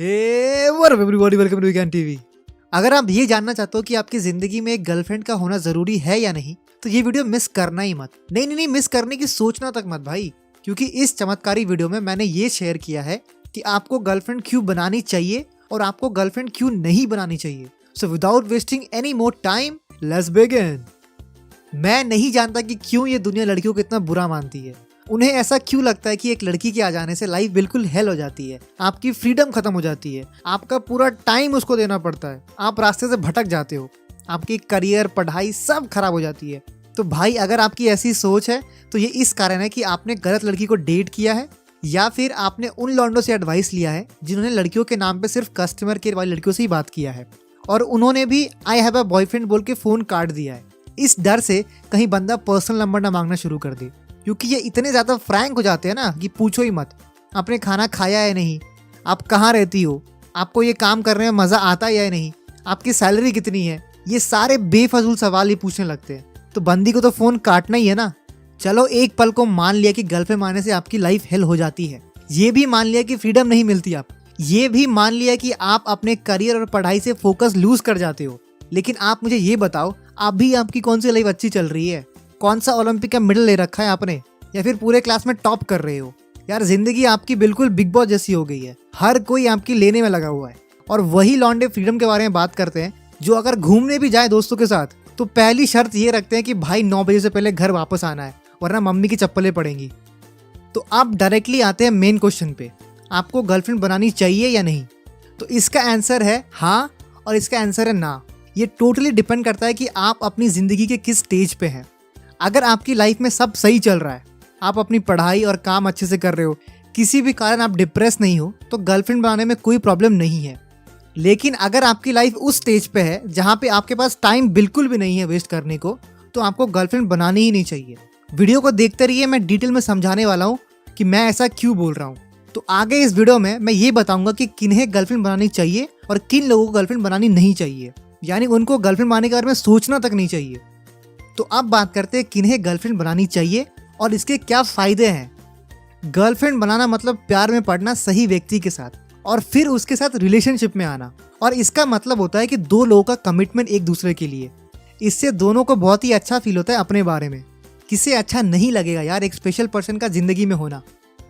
Hey what up everybody, welcome to weekend TV. अगर आप ये जानना चाहते हो कि आपकी जिंदगी में एक गर्लफ्रेंड का होना जरूरी है या नहीं, तो ये वीडियो मिस करना ही मत। नहीं, मिस करने की सोचना तक मत भाई, क्योंकि इस चमत्कारी वीडियो में मैंने ये शेयर किया है कि आपको गर्लफ्रेंड क्यों बनानी चाहिए और आपको गर्लफ्रेंड क्यों नहीं बनानी चाहिए। So without wasting any more time, let's begin. मैं नहीं जानता कि क्यों ये दुनिया लड़कियों को इतना बुरा मानती है। उन्हें ऐसा क्यों लगता है कि एक लड़की के आ जाने से लाइफ बिल्कुल हेल हो जाती है, आपकी फ्रीडम खत्म हो जाती है, आपका पूरा टाइम उसको देना पड़ता है, आप रास्ते से भटक जाते हो, आपकी करियर, पढ़ाई सब खराब हो जाती है। तो भाई, अगर आपकी ऐसी सोच है तो ये इस कारण है कि आपने गलत लड़की को डेट किया है, या फिर आपने उन लॉन्डो से एडवाइस लिया है जिन्होंने लड़कियों के नाम पे सिर्फ कस्टमर केयर वाली लड़कियों से ही बात किया है, और उन्होंने भी आई हैव अ बॉयफ्रेंड बोल के फोन काट दिया है, इस डर से कहीं बंदा पर्सनल नंबर ना मांगना शुरू कर दे। क्योंकि ये इतने ज़्यादा फ्रैंक हो जाते हैं ना कि पूछो ही मत। आपने खाना खाया है नहीं, आप कहाँ रहती हो, आपको ये काम करने में मज़ा आता है या नहीं, आपकी सैलरी कितनी है, ये सारे बेफजूल सवाल ही पूछने लगते हैं। तो बंदी को तो फ़ोन काटना ही है ना। चलो, एक पल को मान लिया कि गर्लफ्रेंड मारने से आपकी लाइफ हेल हो जाती है, ये भी मान लिया कि फ्रीडम नहीं मिलती, आप ये भी मान लिया कि आप अपने करियर और पढ़ाई से फोकस लूज कर जाते हो। लेकिन आप मुझे ये बताओ, अभी आपकी कौन सी लाइफ अच्छी चल रही है? कौन सा ओलंपिक का मेडल ले रखा है आपने, या फिर पूरे क्लास में टॉप कर रहे हो? यार, जिंदगी आपकी बिल्कुल बिग बॉस जैसी हो गई है, हर कोई आपकी लेने में लगा हुआ है। और वही लौंडे फ्रीडम के बारे में बात करते हैं जो अगर घूमने भी जाए दोस्तों के साथ तो पहली शर्त ये रखते हैं कि भाई 9 बजे से पहले घर वापस आना है, वरना मम्मी की चप्पलें पड़ेंगी। तो आप डायरेक्टली आते हैं मेन क्वेश्चन पे, आपको गर्लफ्रेंड बनानी चाहिए या नहीं? तो इसका आंसर है हाँ, और इसका आंसर है ना। ये टोटली डिपेंड करता है कि आप अपनी ज़िंदगी के किस स्टेज पे हैं। अगर आपकी लाइफ में सब सही चल रहा है, आप अपनी पढ़ाई और काम अच्छे से कर रहे हो, किसी भी कारण आप डिप्रेस नहीं हो, तो गर्लफ्रेंड बनाने में कोई प्रॉब्लम नहीं है। लेकिन अगर आपकी लाइफ उस स्टेज पे है जहाँ पे आपके पास टाइम बिल्कुल भी नहीं है वेस्ट करने को, तो आपको गर्लफ्रेंड बनानी ही नहीं चाहिए। वीडियो को देखते रहिए, मैं डिटेल में समझाने वाला हूँ कि मैं ऐसा क्यों बोल रहा हूँ। तो आगे इस वीडियो में मैं ये बताऊँगा कि किन्हें गर्लफ्रेंड बनानी चाहिए और किन लोगों को गर्लफ्रेंड बनानी नहीं चाहिए, यानी उनको गर्लफ्रेंड बनाने के बारे में सोचना तक नहीं चाहिए। तो अब बात करते हैं किन्हें गर्लफ्रेंड बनानी चाहिए और इसके क्या फ़ायदे हैं। गर्लफ्रेंड बनाना मतलब प्यार में पड़ना सही व्यक्ति के साथ और फिर उसके साथ रिलेशनशिप में आना, और इसका मतलब होता है कि दो लोगों का कमिटमेंट एक दूसरे के लिए। इससे दोनों को बहुत ही अच्छा फील होता है अपने बारे में। किसे अच्छा नहीं लगेगा यार एक स्पेशल पर्सन का ज़िंदगी में होना।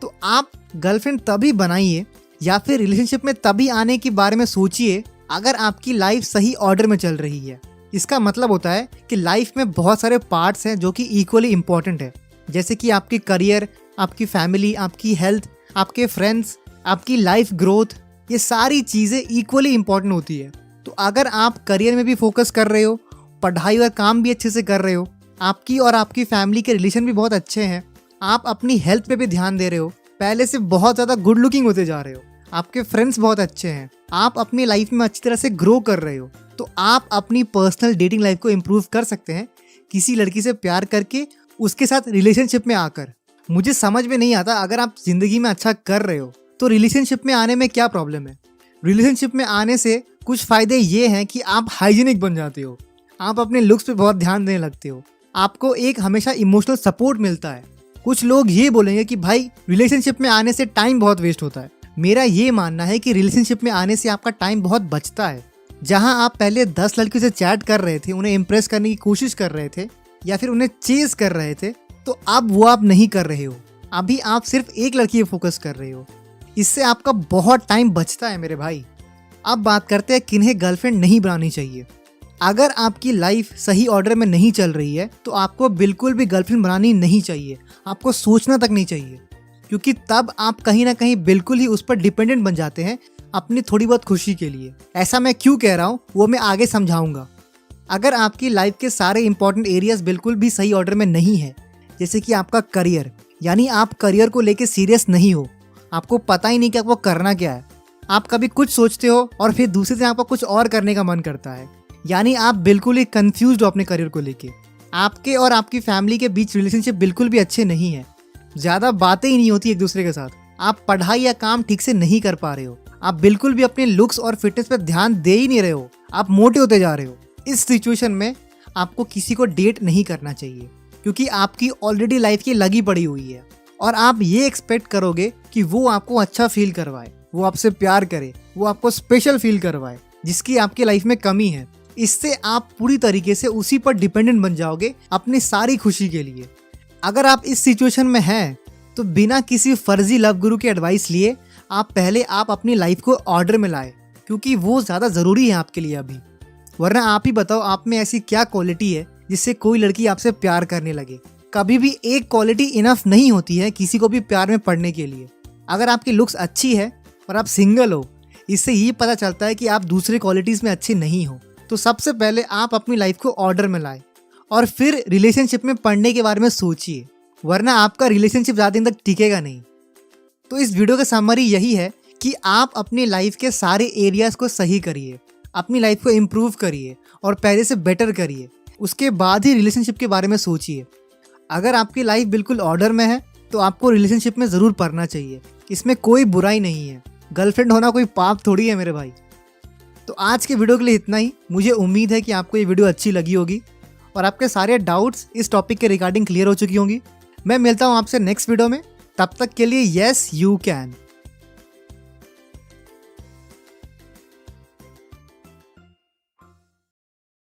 तो आप गर्लफ्रेंड तभी बनाइए या फिर रिलेशनशिप में तभी आने के बारे में सोचिए अगर आपकी लाइफ सही ऑर्डर में चल रही है। इसका मतलब होता है कि लाइफ में बहुत सारे पार्ट्स हैं जो कि इक्वली इम्पॉर्टेंट है, जैसे कि आपकी करियर, आपकी फैमिली, आपकी हेल्थ, आपके फ्रेंड्स, आपकी लाइफ ग्रोथ, ये सारी चीज़ें इक्वली इम्पॉर्टेंट होती है। तो अगर आप करियर में भी फोकस कर रहे हो, पढ़ाई और काम भी अच्छे से कर रहे हो, आपकी और आपकी फैमिली के रिलेशन भी बहुत अच्छे हैं, आप अपनी हेल्थ पे भी ध्यान दे रहे हो, पहले से बहुत ज़्यादा गुड लुकिंग होते जा रहे हो, आपके फ्रेंड्स बहुत अच्छे हैं, आप अपनी लाइफ में अच्छी तरह से ग्रो कर रहे हो, तो आप अपनी पर्सनल डेटिंग लाइफ को इम्प्रूव कर सकते हैं किसी लड़की से प्यार करके, उसके साथ रिलेशनशिप में आकर। मुझे समझ में नहीं आता, अगर आप ज़िंदगी में अच्छा कर रहे हो तो रिलेशनशिप में आने में क्या प्रॉब्लम है? रिलेशनशिप में आने से कुछ फ़ायदे ये हैं कि आप हाइजीनिक बन जाते हो, आप अपने लुक्स पे बहुत ध्यान देने लगते हो, आपको एक हमेशा इमोशनल सपोर्ट मिलता है। कुछ लोग ये बोलेंगे कि भाई रिलेशनशिप में आने से टाइम बहुत वेस्ट होता है। मेरा ये मानना है कि रिलेशनशिप में आने से आपका टाइम बहुत बचता है। जहां आप पहले 10 लड़कियों से चैट कर रहे थे, उन्हें इम्प्रेस करने की कोशिश कर रहे थे या फिर उन्हें चेज कर रहे थे, तो अब वो आप नहीं कर रहे हो। अभी आप सिर्फ एक लड़की पे फोकस कर रहे हो। इससे आपका बहुत टाइम बचता है मेरे भाई। अब बात करते हैं किन्हें गर्लफ्रेंड नहीं बनानी चाहिए। अगर आपकी लाइफ सही ऑर्डर में नहीं चल रही है तो आपको बिल्कुल भी गर्लफ्रेंड बनानी नहीं चाहिए, आपको सोचना तक नहीं चाहिए, क्योंकि तब आप कहीं ना कहीं बिल्कुल ही उस पर डिपेंडेंट बन जाते हैं अपनी थोड़ी बहुत खुशी के लिए। ऐसा मैं क्यों कह रहा हूँ वो मैं आगे समझाऊंगा। अगर आपकी लाइफ के सारे इंपॉर्टेंट एरियाज बिल्कुल भी सही ऑर्डर में नहीं है, जैसे कि आपका करियर, यानी आप करियर को लेके सीरियस नहीं हो, आपको पता ही नहीं कि आपको करना क्या है, आप कभी कुछ सोचते हो और फिर दूसरे दिन आपको कुछ और करने का मन करता है, यानी आप बिल्कुल ही कंफ्यूज्ड हो अपने करियर को लेके। आपके और आपकी फैमिली के बीच रिलेशनशिप बिल्कुल भी अच्छे नहीं है, ज़्यादा बातें ही नहीं होती एक दूसरे के साथ, आप पढ़ाई या काम ठीक से नहीं कर पा रहे हो, आप बिल्कुल भी अपने लुक्स और फिटनेस पर ध्यान दे ही नहीं रहे हो, आप मोटे होते जा रहे हो। इस सिचुएशन में आपको किसी को डेट नहीं करना चाहिए, क्योंकि आपकी ऑलरेडी लाइफ की लगी पड़ी हुई है और आप ये एक्सपेक्ट करोगे कि वो आपको अच्छा फील करवाए। वो आपसे प्यार करे, वो आपको स्पेशल फील करवाए, जिसकी आपकी लाइफ में कमी है। इससे आप पूरी तरीके से उसी पर डिपेंडेंट बन जाओगे अपनी सारी खुशी के लिए। अगर आप इस सिचुएशन में हैं तो बिना किसी फर्जी लव गुरु की एडवाइस लिए आप अपनी लाइफ को ऑर्डर में लाए, क्योंकि वो ज़्यादा ज़रूरी है आपके लिए अभी। वरना आप ही बताओ, आप में ऐसी क्या क्वालिटी है जिससे कोई लड़की आपसे प्यार करने लगे। कभी भी एक क्वालिटी इनफ नहीं होती है किसी को भी प्यार में पड़ने के लिए। अगर आपकी लुक्स अच्छी है और आप सिंगल हो, इससे ये पता चलता है कि आप दूसरे क्वालिटीज़ में अच्छे नहीं हो। तो सबसे पहले आप अपनी लाइफ को ऑर्डर में लाए और फिर रिलेशनशिप में पढ़ने के बारे में सोचिए, वरना आपका रिलेशनशिप ज़्यादा दिन तक टिकेगा नहीं। तो इस वीडियो का समरी यही है कि आप अपनी लाइफ के सारे एरियाज़ को सही करिए, अपनी लाइफ को इम्प्रूव करिए और पहले से बेटर करिए। उसके बाद ही रिलेशनशिप के बारे में सोचिए। अगर आपकी लाइफ बिल्कुल ऑर्डर में है तो आपको रिलेशनशिप में ज़रूर पढ़ना चाहिए, इसमें कोई बुराई नहीं है। गर्लफ्रेंड होना कोई पाप थोड़ी है मेरे भाई। तो आज के वीडियो के लिए इतना ही। मुझे उम्मीद है कि आपको ये वीडियो अच्छी लगी होगी और आपके सारे डाउट्स इस टॉपिक के रिगार्डिंग क्लियर हो चुकी होंगी। मैं मिलता हूँ आपसे नेक्स्ट वीडियो में। तब तक के लिए यस यू कैन।